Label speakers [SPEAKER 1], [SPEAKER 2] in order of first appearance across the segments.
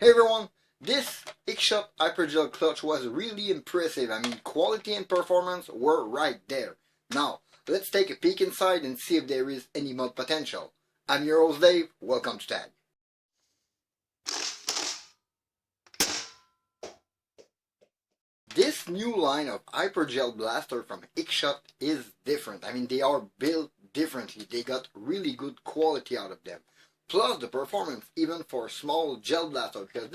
[SPEAKER 1] Hey everyone, this xshot hypergel clutch was really impressive. I mean, quality and performance were right there. Now, let's take a peek inside and see if there is any mod potential. I'm your host Dave, welcome to Tag. This new line of hypergel blaster from xshot is different. I mean, they are built differently. They got really good quality out of them. Plus the performance even for a small gel blaster, because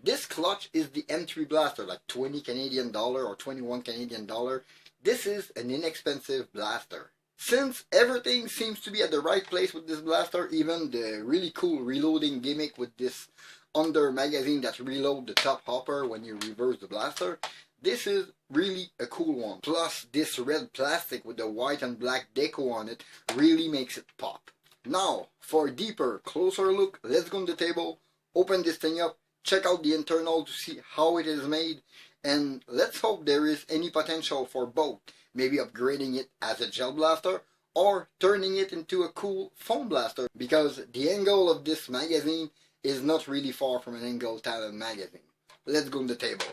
[SPEAKER 1] this clutch is the M3 blaster, like 20 Canadian dollar or 21 Canadian dollar. This is an inexpensive blaster. Since everything seems to be at the right place with this blaster, even the really cool reloading gimmick with this under magazine that reload the top hopper when you reverse the blaster, this is really a cool one. Plus this red plastic with the white and black deco on it really makes it pop. Now, for a deeper, closer look, let's go on the table, open this thing up, check out the internal to see how it is made, and let's hope there is any potential for both. Maybe upgrading it as a gel blaster, or turning it into a cool foam blaster, because the angle of this magazine is not really far from an angle talent magazine. Let's go on the table.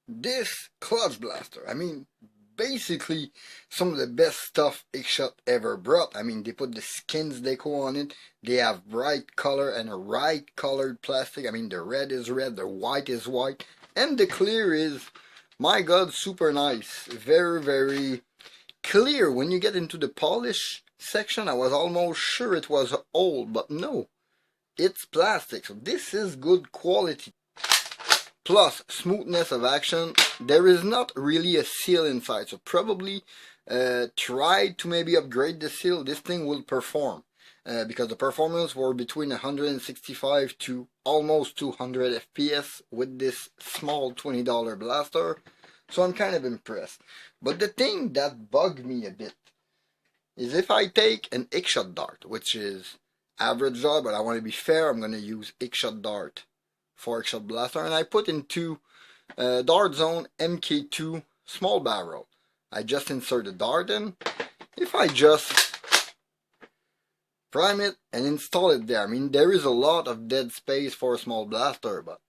[SPEAKER 1] This clutch blaster, I mean, basically some of the best stuff xshot ever brought. I mean, they put the skins deco on it, they have bright color and a right colored plastic. I mean, the red is red, the white is white, and the clear is, my god, super nice. Very, very clear. When you get into the polish section, I was almost sure it was old, but no, it's plastic, so this is good quality. Plus smoothness of action. There is not really a seal inside, so probably try to maybe upgrade the seal. This thing will perform because the performance were between 165 to almost 200 FPS with this small $20 blaster, so I'm kind of impressed. But the thing that bugged me a bit is if I take an xshot dart, which is average dart, but I want to be fair, I'm going to use xshot dart for xshot blaster, and I put into dart zone MK2 small barrel. I just insert the dart in. If I just prime it and install it there, I mean, there is a lot of dead space for a small blaster, but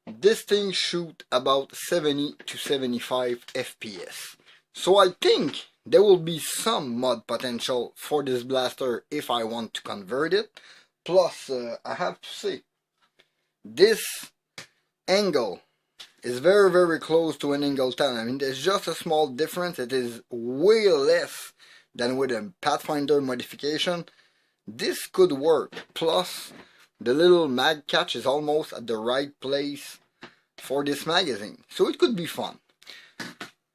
[SPEAKER 1] this thing shoot about 70 to 75 FPS. So I think there will be some mod potential for this blaster if I want to convert it. Plus, I have to say, this angle is very, very close to an angle 10. I mean, there's just a small difference. It is way less than with a Pathfinder modification. This could work. Plus, the little mag catch is almost at the right place for this magazine, so it could be fun.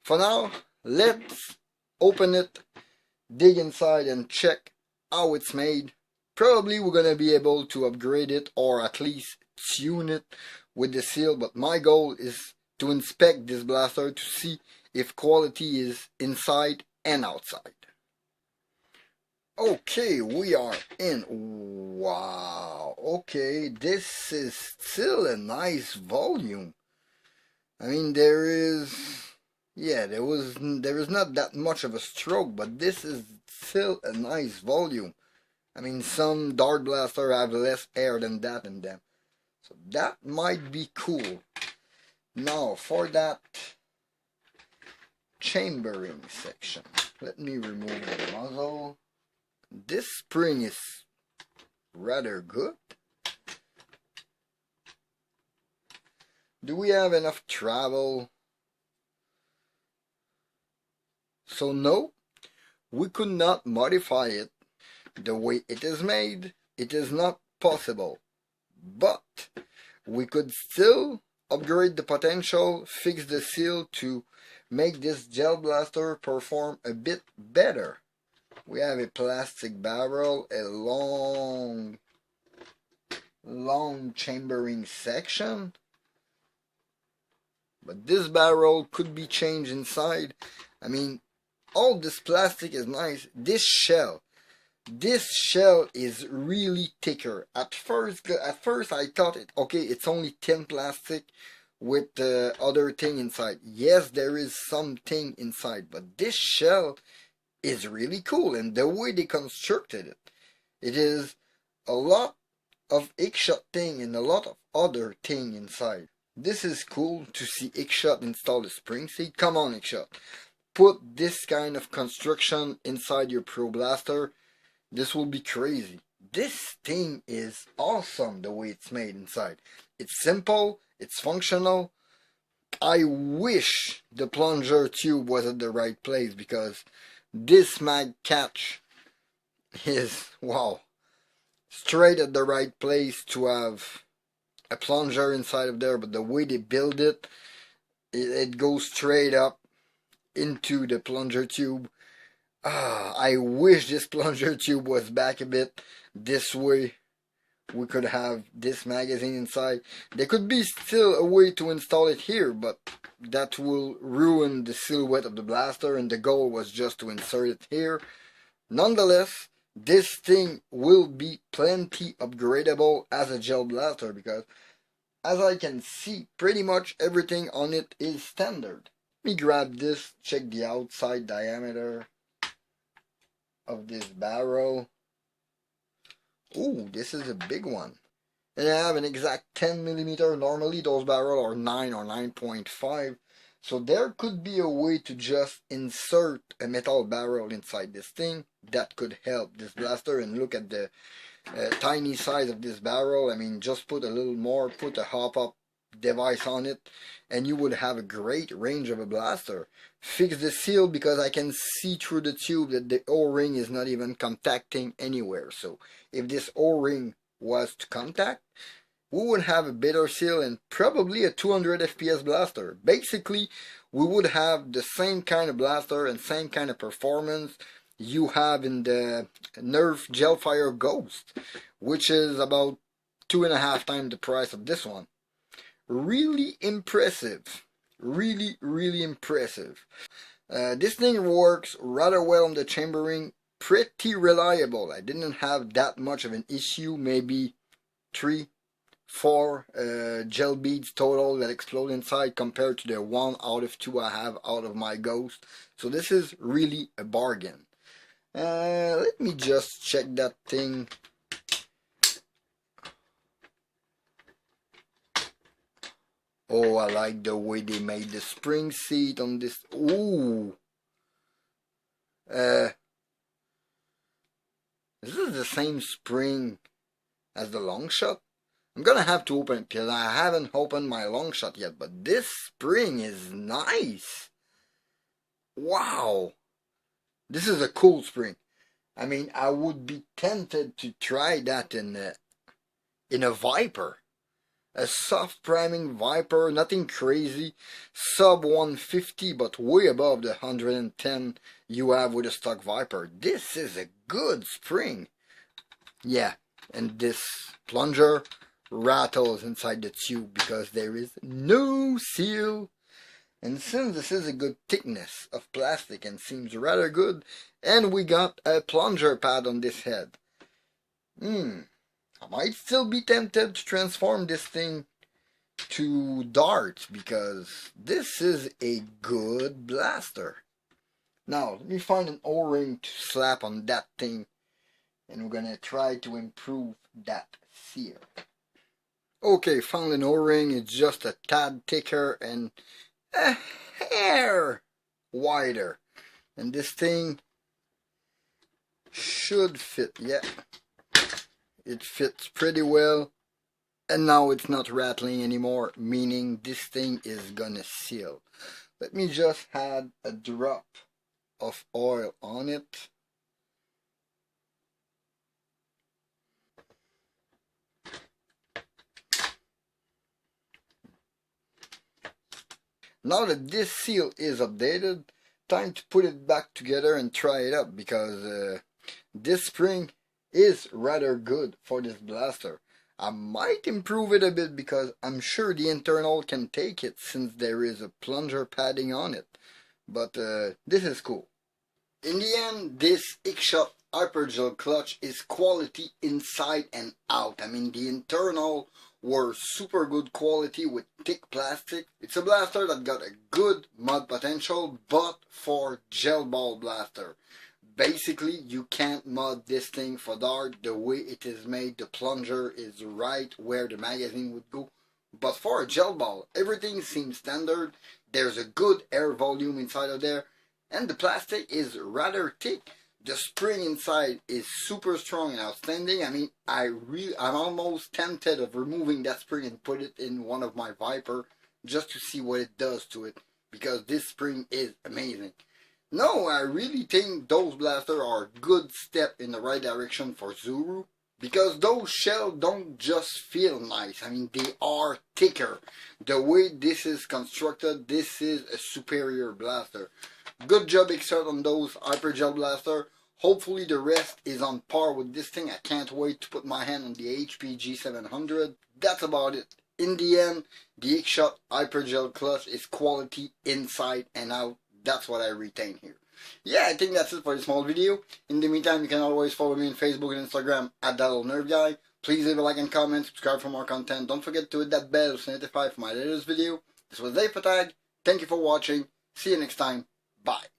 [SPEAKER 1] For now, let's open it, dig inside and check how it's made. Probably we're gonna be able to upgrade it or at least tune it with the seal, but my goal is to inspect this blaster to see if quality is inside and outside. Okay, we are in. Wow, okay, this is still a nice volume. I mean, there is not that much of a stroke, but this is still a nice volume. I mean, some dart blaster have less air than that in them, so that might be cool. Now for that chambering section, let me remove the muzzle. This spring is rather good. Do we have enough travel? So no, we could not modify it. The way it is made, it is not possible. But we could still upgrade the potential, fix the seal to make this gel blaster perform a bit better. We have a plastic barrel, a long chambering section. But this barrel could be changed inside. I mean, all this plastic is nice. This shell is really thicker. At first I thought it's only thin plastic with the other thing inside. Yes, there is something inside, but this shell is really cool, and the way they constructed it, it is a lot of xshot thing and a lot of other thing inside. This is cool to see xshot install the spring seat. Come on, xshot. Put this kind of construction inside your Pro Blaster. This will be crazy. This thing is awesome the way it's made inside. It's simple, it's functional. I wish the plunger tube was at the right place, because this mag catch is, wow, straight at the right place to have a plunger inside of there. But the way they build it, it goes straight up into the plunger tube. I wish this plunger tube was back a bit. This way we could have this magazine inside. There could be still a way to install it here, but that will ruin the silhouette of the blaster, and the goal was just to insert it here. Nonetheless, this thing will be plenty upgradable as a gel blaster, because as I can see, pretty much everything on it is standard. Let me grab this, check the outside diameter of this barrel. Ooh, this is a big one. And I have an exact 10mm. Normally those barrels are 9 or 9.5. So there could be a way to just insert a metal barrel inside this thing. That could help this blaster. And look at the tiny size of this barrel. I mean, just put a little more, put a hop-up device on it, and you would have a great range of a blaster. Fix the seal, because I can see through the tube that the O-ring is not even contacting anywhere. So if this O-ring was to contact, we would have a better seal and probably a 200 FPS blaster. Basically, we would have the same kind of blaster and same kind of performance you have in the Nerf Gelfire Ghost, which is about 2.5 times the price of this one. Really impressive. Really impressive. This thing works rather well on the chambering. Pretty reliable. I didn't have that much of an issue. Maybe 3-4 gel beads total that explode inside, compared to the 1 out of 2 I have out of my Ghost. So this is really a bargain. Let me just check that thing. Oh, I like the way they made the spring seat on this. Ooh. This is the same spring as the long shot. I'm gonna have to open it, because I haven't opened my long shot yet. But this spring is nice. Wow. This is a cool spring. I mean, I would be tempted to try that in a Viper. A soft priming Viper, nothing crazy, sub 150, but way above the 110 you have with a stock Viper. This is a good spring. Yeah, and this plunger rattles inside the tube because there is no seal. And since this is a good thickness of plastic and seems rather good, and we got a plunger pad on this head. I might still be tempted to transform this thing to dart, because this is a good blaster. Now, let me find an O-ring to slap on that thing, and we're gonna try to improve that seal. Okay, found an O-ring. It's just a tad thicker and a hair wider. And this thing should fit, yeah. It fits pretty well, and now it's not rattling anymore, meaning this thing is gonna seal. Let me just add a drop of oil on it. Now that this seal is updated, time to put it back together and try it up, because this spring is rather good for this blaster. I might improve it a bit, because I'm sure the internal can take it, since there is a plunger padding on it. But this is cool. In the end, this xshot hypergel clutch is quality inside and out. I mean, the internal were super good quality with thick plastic. It's a blaster that got a good mud potential, but for gel ball blaster. Basically, you can't mod this thing for dart. The way it is made, the plunger is right where the magazine would go. But for a gel ball, everything seems standard. There's a good air volume inside of there, and the plastic is rather thick. The spring inside is super strong and outstanding. I mean, I'm almost tempted of removing that spring and put it in one of my Viper just to see what it does to it, because this spring is amazing. No, I really think those blasters are a good step in the right direction for Zuru, because those shells don't just feel nice. I mean, they are thicker. The way this is constructed, this is a superior blaster. Good job, xshot, on those hypergel blaster. Hopefully the rest is on par with this thing. I can't wait to put my hand on the HP G700. That's about it. In the end, the xshot hypergel clutch is quality inside and out. That's what I retain here. Yeah, I think that's it for this small video. In the meantime, you can always follow me on Facebook and Instagram at ThatLittleNerfGuy. Please leave a like and comment, subscribe for more content. Don't forget to hit that bell to notify for my latest video. This was Dave Fatag. Thank you for watching. See you next time. Bye.